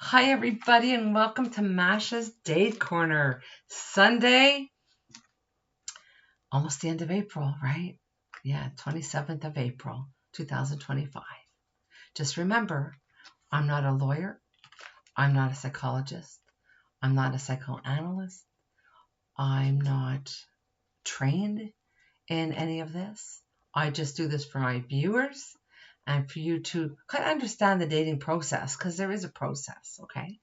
Hi, everybody, and welcome to Masha's Date Corner. Sunday, almost the end of April, right? Yeah, 27th of April, 2025. Just remember, I'm not a lawyer. I'm not a psychologist. I'm not a psychoanalyst. I'm not trained in any of this. I just do this for my viewers and for you to kind of understand the dating process, because there is a process, okay?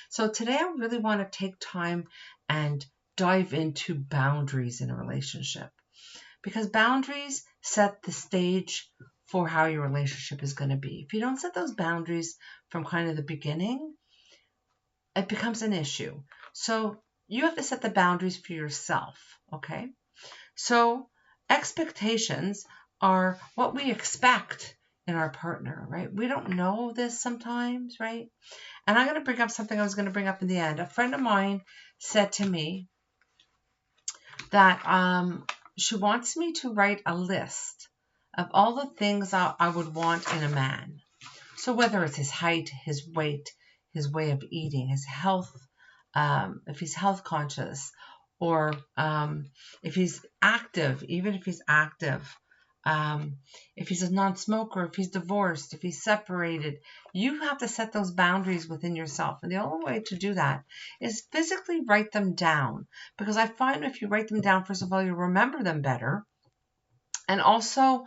So today I really want to take time and dive into boundaries in a relationship, because boundaries set the stage for how your relationship is going to be. If you don't set those boundaries from kind of the beginning, it becomes an issue. So you have to set the boundaries for yourself, okay? So expectations are what we expect in our partner, right? We don't know this sometimes, right? And I'm going to bring up something I was going to bring up in the end. A friend of mine said to me that she wants me to write a list of all the things I would want in a man. So whether it's his height, his weight, his way of eating, his health, if he's health conscious, or if he's active, even if he's active, if he's a non-smoker, if he's divorced, if he's separated, you have to set those boundaries within yourself. And the only way to do that is physically write them down. Because I find if you write them down, first of all, you'll remember them better. And also,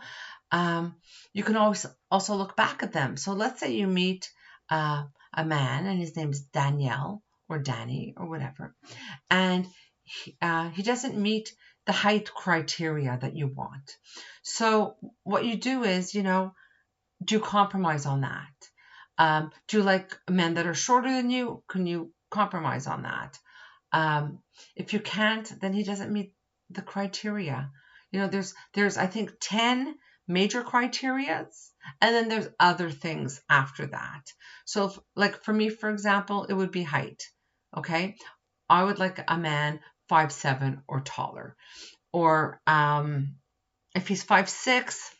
you can always also look back at them. So let's say you meet a man and his name's Danielle or Danny or whatever, and he doesn't meet the height criteria that you want. So what you do is, do compromise on that. Do you like men that are shorter than you? Can you compromise on that? If you can't, then he doesn't meet the criteria. There's I think 10 major criterias, and then there's other things after that. So like for me, for example, it would be height. Okay, I would like a man 5'7" or taller, or if he's 5'6",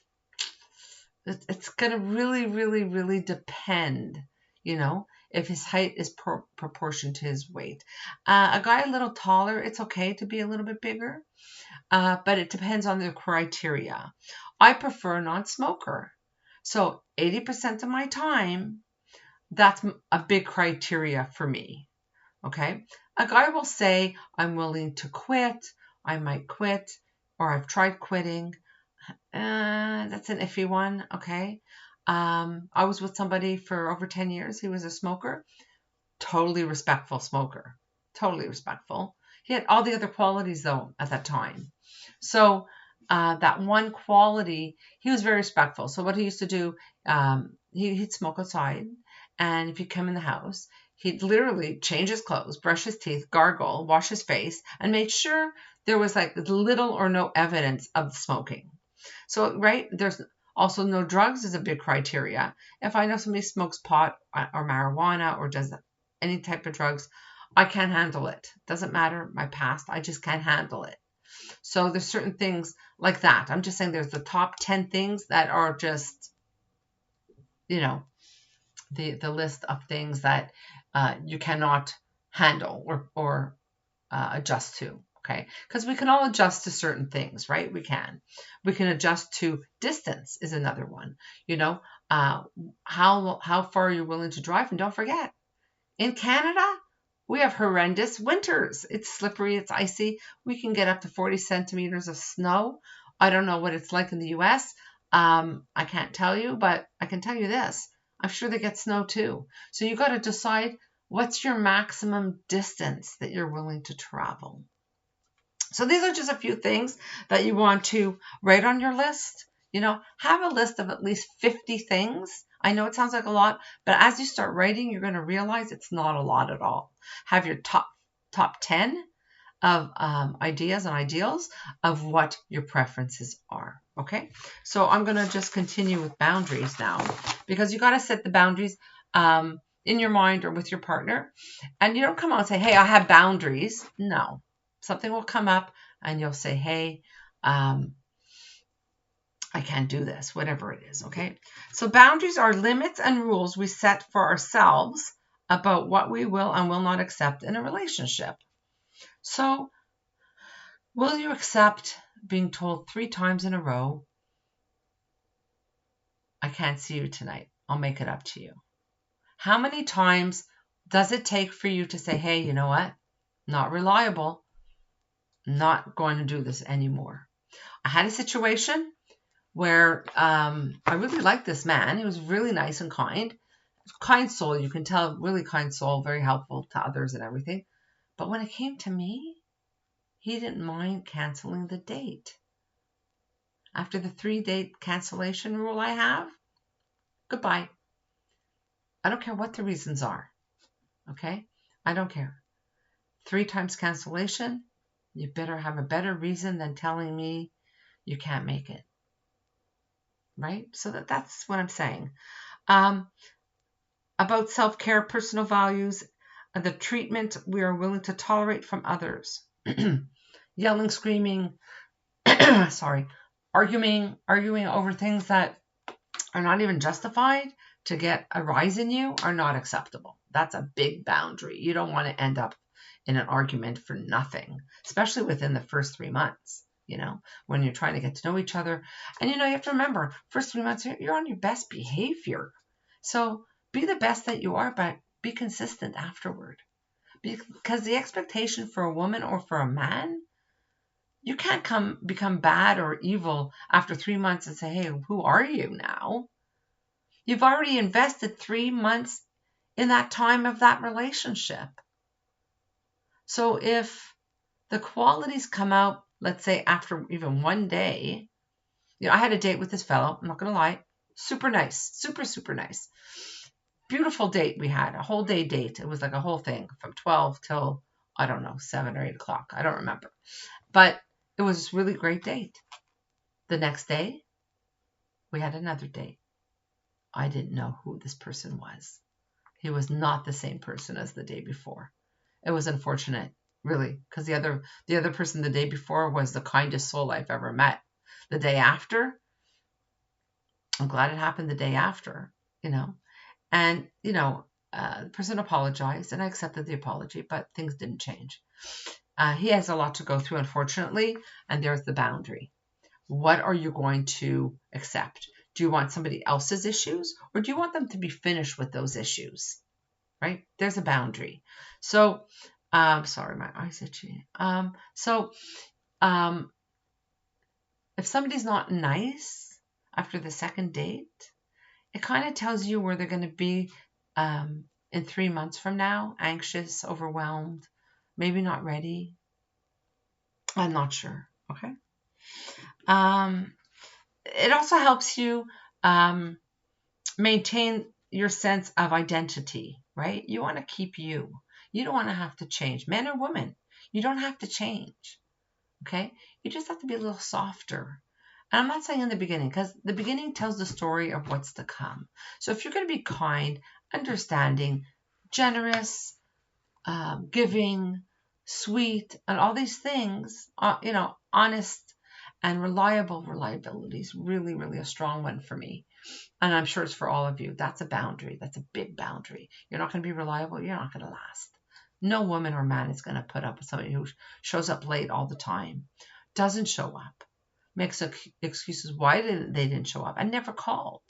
it's gonna really, really, really depend, if his height is proportion to his weight. A guy a little taller, it's okay to be a little bit bigger, but it depends on the criteria. I prefer a non-smoker. So 80% of my time, that's a big criteria for me. Okay. A guy will say, I'm willing to quit. I might quit, or I've tried quitting. That's an iffy one. Okay. I was with somebody for over 10 years. He was a smoker, totally respectful smoker, totally respectful. He had all the other qualities though at that time. So that one quality, he was very respectful. So what he used to do, he'd smoke outside, and if he come in the house, he'd literally change his clothes, brush his teeth, gargle, wash his face, and make sure there was like little or no evidence of smoking. So, right, there's also no drugs is a big criteria. If I know somebody smokes pot or marijuana or does any type of drugs, I can't handle it. Doesn't matter my past, I just can't handle it. So there's certain things like that. I'm just saying there's the top 10 things that are just, the list of things that you cannot handle or adjust to. Okay, because we can all adjust to certain things, right? We can adjust to distance is another one. How far you're willing to drive, and don't forget, in Canada, we have horrendous winters. It's slippery, it's icy. We can get up to 40 centimeters of snow. I don't know what it's like in the US. I can't tell you, but I can tell you this. I'm sure they get snow too. So you got to decide what's your maximum distance that you're willing to travel. So these are just a few things that you want to write on your list. Have a list of at least 50 things. I know it sounds like a lot, but as you start writing, you're going to realize it's not a lot at all. Have your top 10 of ideas and ideals of what your preferences are. Okay, so I'm going to just continue with boundaries now, because you got to set the boundaries in your mind or with your partner, and you don't come out and say, hey, I have boundaries. No, something will come up and you'll say, hey, I can't do this, whatever it is. Okay, so boundaries are limits and rules we set for ourselves about what we will and will not accept in a relationship. So, will you accept being told 3 times in a row, I can't see you tonight. I'll make it up to you. How many times does it take for you to say, hey, you know what? Not reliable. Not going to do this anymore. I had a situation where I really liked this man. He was really nice and kind soul. You can tell, really kind soul, very helpful to others and everything. But when it came to me, he didn't mind canceling the date. After the 3-date cancellation rule I have, goodbye. I don't care what the reasons are. Okay? I don't care. 3 times cancellation, you better have a better reason than telling me you can't make it. Right? So that's what I'm saying. About self-care, personal values, the treatment we are willing to tolerate from others. Yelling, screaming, arguing over things that are not even justified to get a rise in you are not acceptable. That's a big boundary. You don't want to end up in an argument for nothing, especially within the first 3 months, when you're trying to get to know each other. And, you have to remember, first 3 months, you're on your best behavior. So be the best that you are, but be consistent afterward. Because the expectation for a woman or for a man, you can't become bad or evil after 3 months and say, hey, who are you now? You've already invested 3 months in that time of that relationship. So if the qualities come out, let's say after even 1 day, I had a date with this fellow, I'm not going to lie, super nice, super, super nice. Beautiful date we had, a whole day date. It was like a whole thing from 12 till, I don't know, 7 or 8 o'clock. I don't remember. But it was a really great date. The next day, we had another date. I didn't know who this person was. He was not the same person as the day before. It was unfortunate, really, because the other person the day before was the kindest soul I've ever met. The day after, I'm glad it happened the day after, And, the person apologized, and I accepted the apology, but things didn't change. He has a lot to go through, unfortunately, and there's the boundary. What are you going to accept? Do you want somebody else's issues, or do you want them to be finished with those issues? Right? There's a boundary. So, sorry, my eyes itchy. If somebody's not nice after the second date, it kind of tells you where they're going to be in 3 months from now. Anxious, overwhelmed, maybe not ready. I'm not sure. Okay. It also helps you maintain your sense of identity, right? You want to keep you. You don't want to have to change. Men or women, you don't have to change. Okay? You just have to be a little softer. And I'm not saying in the beginning, because the beginning tells the story of what's to come. So if you're going to be kind, understanding, generous, giving, sweet, and all these things, honest and reliable. Reliability is really, really a strong one for me. And I'm sure it's for all of you. That's a boundary. That's a big boundary. You're not going to be reliable. You're not going to last. No woman or man is going to put up with somebody who shows up late all the time, doesn't show up, makes excuses why they didn't show up, and never called.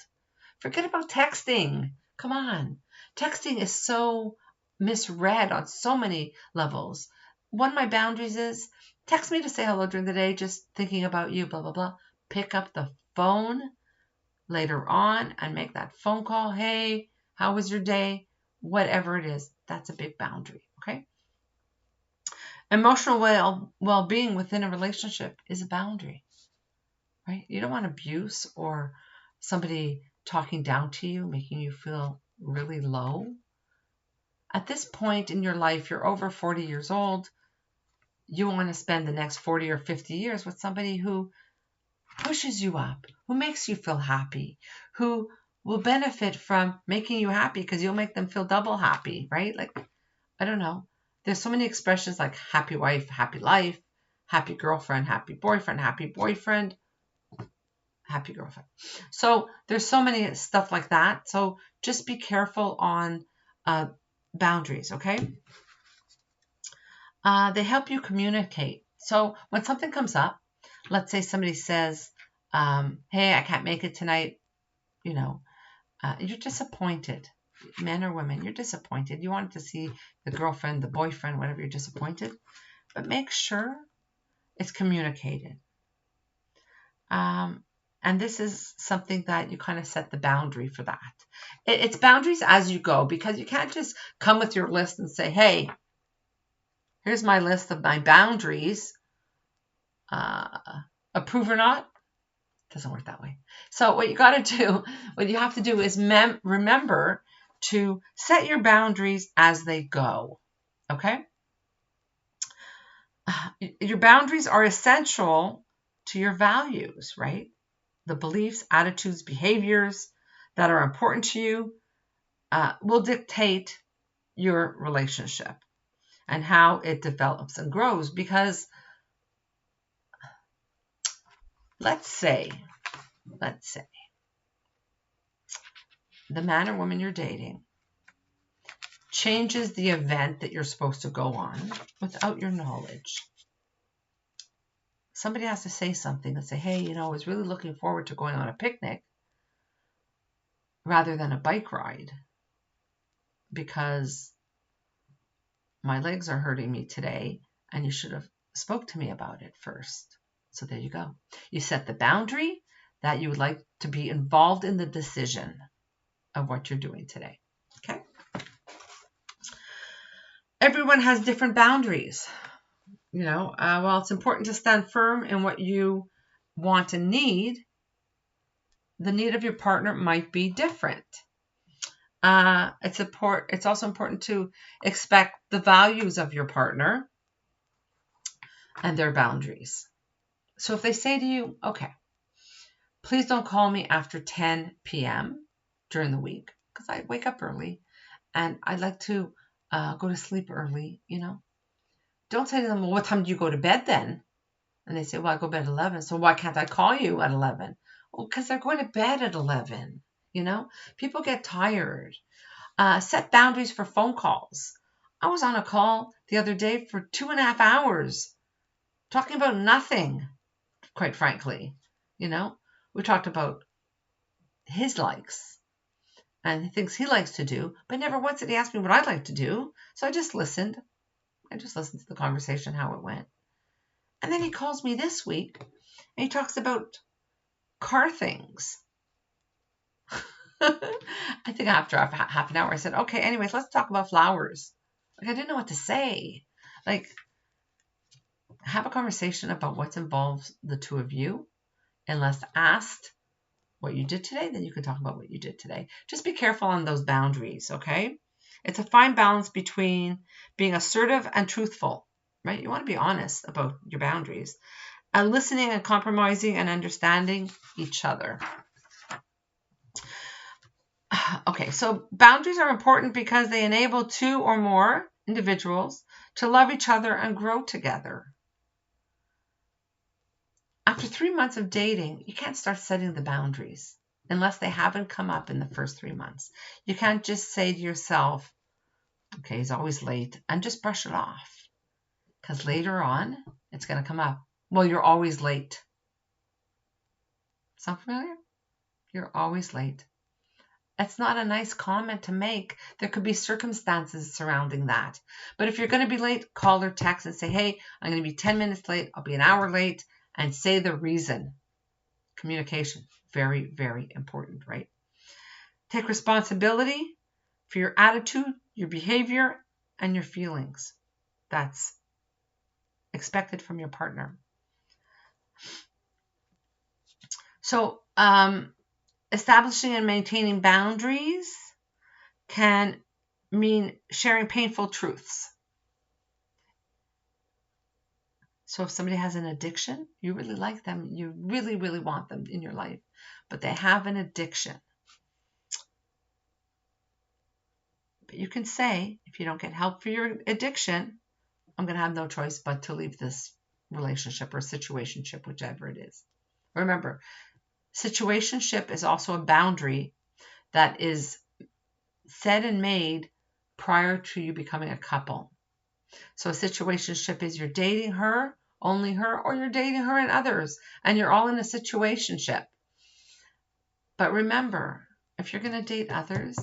Forget about texting. Come on. Texting is so misread on so many levels. One of my boundaries is text me to say hello during the day, just thinking about you, blah, blah, blah. Pick up the phone later on and make that phone call. Hey, how was your day? Whatever it is, that's a big boundary, okay? Emotional well-being within a relationship is a boundary, right? You don't want abuse or somebody talking down to you, making you feel really low. At this point in your life, you're over 40 years old. You want to spend the next 40 or 50 years with somebody who pushes you up, who makes you feel happy, who will benefit from making you happy because you'll make them feel double happy, right? Like, I don't know. There's so many expressions like happy wife, happy life, happy girlfriend, happy boyfriend, happy girlfriend. So there's so many stuff like that. So just be careful on boundaries, okay? They help you communicate. So when something comes up, let's say somebody says, hey, I can't make it tonight, you're disappointed. Men or women, you're disappointed. You wanted to see the girlfriend, the boyfriend, whatever, you're disappointed. But make sure it's communicated. And this is something that you kind of set the boundary for that. It's boundaries as you go, because you can't just come with your list and say, hey, here's my list of my boundaries. Approve or not? Doesn't work that way. So what you got to do, what you have to do is remember to set your boundaries as they go. Okay? Your boundaries are essential to your values, right? The beliefs, attitudes, behaviors that are important to you will dictate your relationship and how it develops and grows. Because let's say the man or woman you're dating changes the event that you're supposed to go on without your knowledge. Somebody has to say something and say, hey, I was really looking forward to going on a picnic rather than a bike ride because my legs are hurting me today, and you should have spoke to me about it first. So there you go. You set the boundary that you would like to be involved in the decision of what you're doing today. Okay? Everyone has different boundaries. While it's important to stand firm in what you want and need, the need of your partner might be different. It's also important to expect the values of your partner and their boundaries. So if they say to you, okay, please don't call me after 10 p.m. during the week because I wake up early and I'd like to go to sleep early, Don't say to them, well, what time do you go to bed then? And they say, well, I go to bed at 11. So why can't I call you at 11? Well, because they're going to bed at 11. People get tired. Set boundaries for phone calls. I was on a call the other day for 2.5 hours talking about nothing, quite frankly. We talked about his likes and things he likes to do, but never once did he ask me what I'd like to do. So I just listened. To the conversation, how it went. And then he calls me this week and he talks about car things. I think after half an hour, I said, okay, anyways, let's talk about flowers. I didn't know what to say. Have a conversation about what's involved the two of you. Unless asked what you did today, then you can talk about what you did today. Just be careful on those boundaries, okay? It's a fine balance between being assertive and truthful, right? You want to be honest about your boundaries. And listening and compromising and understanding each other. Okay, so boundaries are important because they enable two or more individuals to love each other and grow together. After 3 months of dating, you can't start setting the boundaries unless they haven't come up in the first 3 months. You can't just say to yourself, okay, he's always late, and just brush it off. Because later on, it's going to come up. Well, you're always late. Sound familiar? You're always late. That's not a nice comment to make. There could be circumstances surrounding that. But if you're going to be late, call or text and say, hey, I'm going to be 10 minutes late. I'll be an hour late. And say the reason. Communication. Very, very important, right? Take responsibility for your attitude, your behavior, and your feelings. That's expected from your partner. So, establishing and maintaining boundaries can mean sharing painful truths. So if somebody has an addiction, you really like them, you really, really want them in your life, but they have an addiction. But you can say, if you don't get help for your addiction, I'm going to have no choice but to leave this relationship or situationship, whichever it is. Remember, situationship is also a boundary that is set and made prior to you becoming a couple. So a situationship is you're dating her, only her, or you're dating her and others, and you're all in a situationship. But remember, if you're going to date others,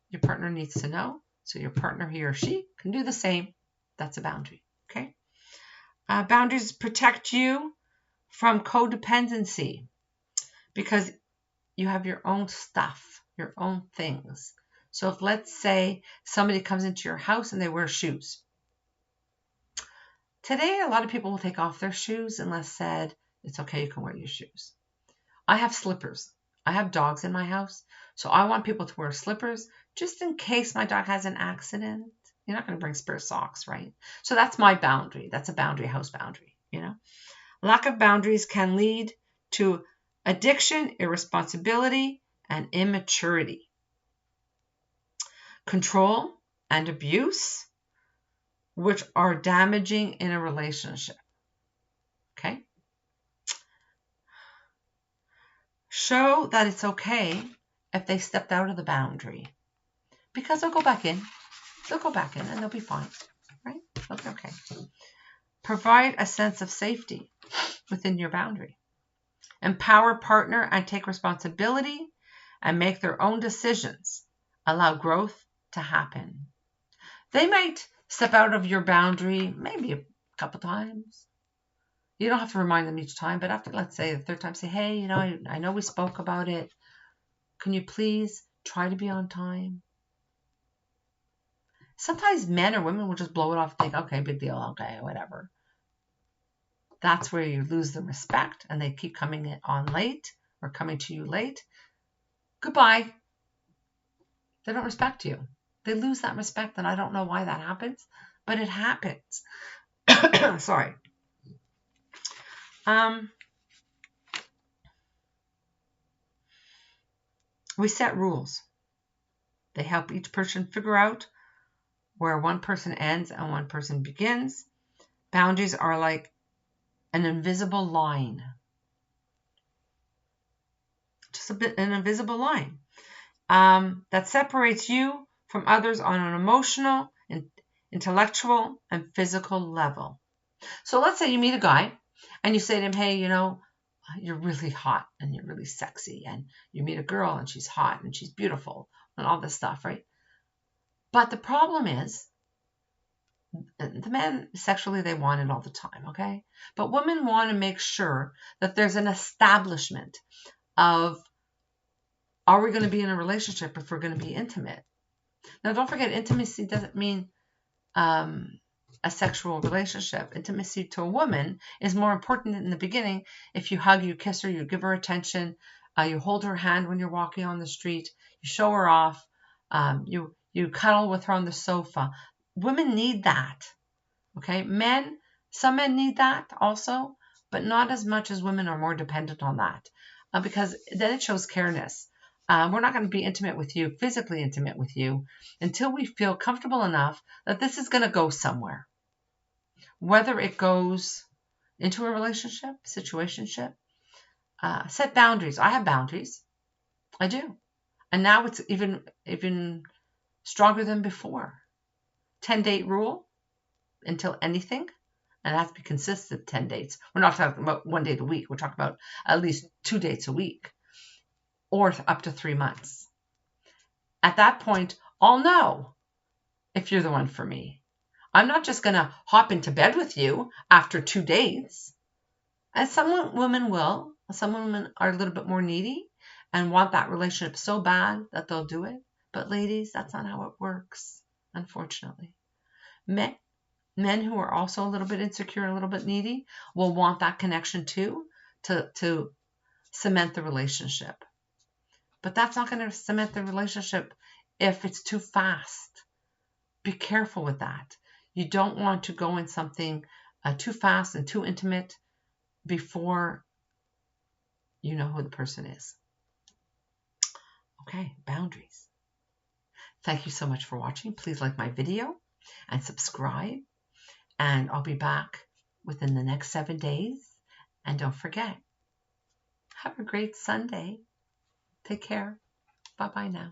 your partner needs to know, so your partner, he or she, can do the same. That's a boundary, okay? Boundaries protect you from codependency because you have your own stuff, your own things. So if, let's say, somebody comes into your house and they wear shoes. Today, a lot of people will take off their shoes unless said, it's okay, you can wear your shoes. I have slippers. I have dogs in my house, so I want people to wear slippers just in case my dog has an accident. You're not going to bring spare socks, right? So that's my boundary. That's a boundary, house boundary, you know. Lack of boundaries can lead to addiction, irresponsibility, and immaturity. Control and abuse, which are damaging in a relationship. Okay? Show that it's okay if they stepped out of the boundary, because they'll go back in. They'll go back in and they'll be fine, right? They'll be okay. Provide a sense of safety within your boundary. Empower partner and take responsibility and make their own decisions. Allow growth to happen. They might step out of your boundary maybe a couple times. You don't have to remind them each time, but after, let's say, the third time, say, hey, you know, I know we spoke about it. Can you please try to be on time? Sometimes men or women will just blow it off and think, okay, big deal, okay, whatever. That's where you lose the respect and they keep coming on late or coming to you late. Goodbye. They don't respect you. They lose that respect, and I don't know why that happens, but it happens. Sorry. We set rules. They help each person figure out where one person ends and one person begins. Boundaries are like an invisible line. Just an invisible line that separates you from others on an emotional, intellectual, and physical level. So let's say you meet a guy and you say to him, hey, you know, you're really hot and you're really sexy, and you meet a girl and she's hot and she's beautiful and all this stuff, right? But the problem is, the men sexually, they want it all the time, okay? But women want to make sure that there's an establishment of, are we going to be in a relationship if we're going to be intimate? Now, don't forget, intimacy doesn't mean a sexual relationship. Intimacy to a woman is more important in the beginning. If you hug, you kiss her, you give her attention, you hold her hand when you're walking on the street, you show her off, you cuddle with her on the sofa. Women need that, okay? Some men need that also, but not as much as women are more dependent on that, because then it shows careness. We're not going to be intimate with you, physically intimate with you, until we feel comfortable enough that this is going to go somewhere. Whether it goes into a relationship, situationship, set boundaries. I have boundaries. I do. And now it's even stronger than before. 10-date rule until anything. And it has to be consistent 10 dates. We're not talking about 1 date a week. We're talking about at least 2 dates a week, or up to 3 months. At that point, I'll know if you're the one for me. I'm not just going to hop into bed with you after 2 dates. And some women will. Some women are a little bit more needy and want that relationship so bad that they'll do it. But ladies, that's not how it works, unfortunately. Men who are also a little bit insecure and a little bit needy will want that connection too, to cement the relationship. But that's not going to cement the relationship if it's too fast. Be careful with that. You don't want to go in something too fast and too intimate before you know who the person is. Okay, boundaries. Thank you so much for watching. Please like my video and subscribe. And I'll be back within the next 7 days. And don't forget, have a great Sunday. Take care. Bye-bye now.